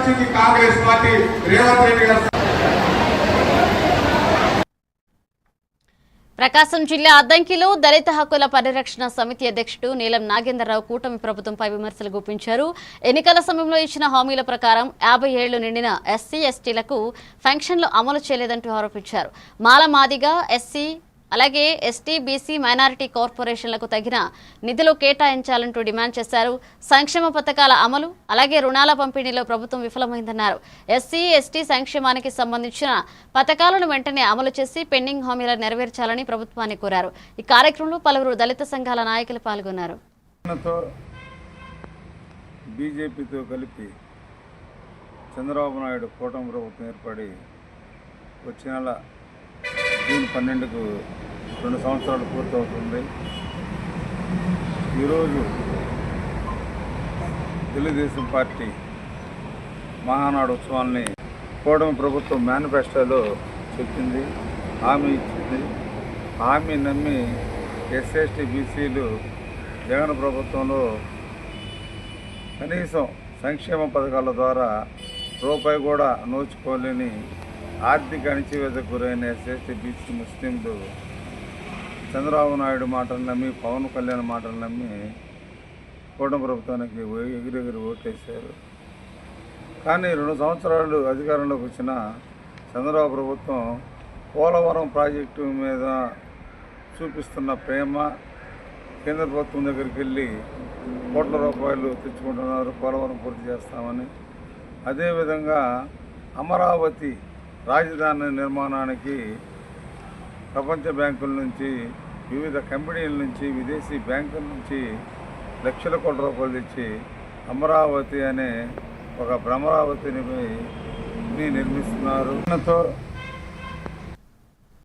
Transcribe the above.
వచ్చింది కాంగ్రెస్ పార్టీ రేవంత్ రెడ్డి గారు. ప్రకాశం జిల్లా అద్దంకిలో దళిత హక్కుల పరిరక్షణ సమితి అధ్యక్షుడు నీలం నాగేంద్రరావు కూటమి ప్రభుత్వంపై విమర్శలు గుప్పించారు. ఎన్నికల సమయంలో ఇచ్చిన హామీల ప్రకారం 50 ఏళ్లు నిండిన ఎస్సీ ఎస్టీలకు పెన్షన్లు అమలు చేయలేదంటూ ఆరోపించారు. మాలమాదిగా ఎస్సీ అలాగే ఎస్టీ బీసీ మైనారిటీ కార్పొరేషన్లకు తగిన నిధులు కేటాయించాలంటూ డిమాండ్ చేశారు. సంక్షేమ పథకాల అమలు అలాగే రుణాల పంపిణీలో ప్రభుత్వం విఫలమైందన్నారు. ఎస్సీ ఎస్టీ సంక్షేమానికి సంబంధించిన పథకాలను వెంటనే అమలు చేసి పెండింగ్ హామీలను నెరవేర్చాలని ప్రభుత్వాన్ని కోరారు. ఈ కార్యక్రమంలో పలువురు దళిత సంఘాల నాయకులు పాల్గొన్నారు. బీజేపీతో కలిపి చంద్రబాబు నాయుడు కూటమి ప్రభుత్వం ఏర్పడి వచ్చే నెల జూన్ 12కు 2 సంవత్సరాలు పూర్తవుతుంది. ఈరోజు తెలుగుదేశం పార్టీ మహానాడు ఉత్సవాల్ని కూటమి ప్రభుత్వం మేనిఫెస్టోలో చెప్పింది, హామీ ఇచ్చింది. హామీ నమ్మి ఎస్సీ బీసీలు జగన్ ప్రభుత్వంలో కనీసం సంక్షేమ పథకాల ద్వారా రూపాయి కూడా నోచుకోలేని ఆర్థిక అణిచివేతకు గురైన ఎస్సీ బీసీ ముస్లింలు చంద్రబాబు నాయుడు మాటలు నమ్మి, పవన్ కళ్యాణ్ మాటలు నమ్మి కూటమి ప్రభుత్వానికి ఎగిరెగిరి ఓటేశారు. కానీ 2 సంవత్సరాలు అధికారంలోకి వచ్చిన చంద్రబాబు ప్రభుత్వం పోలవరం ప్రాజెక్టు మీద చూపిస్తున్న ప్రేమ, కేంద్ర ప్రభుత్వం దగ్గరికి వెళ్ళి కోట్ల రూపాయలు తెచ్చుకుంటున్నారు, పోలవరం పూర్తి చేస్తామని. అదేవిధంగా అమరావతి రాజధాని నిర్మాణానికి ప్రపంచ బ్యాంకుల నుంచి, వివిధ కంపెనీల నుంచి, విదేశీ బ్యాంకుల నుంచి లక్షల కోట్ల రూపాయలు తెచ్చి అమరావతి అనే ఒక భ్రమరావతిని నిర్మిస్తున్నారు.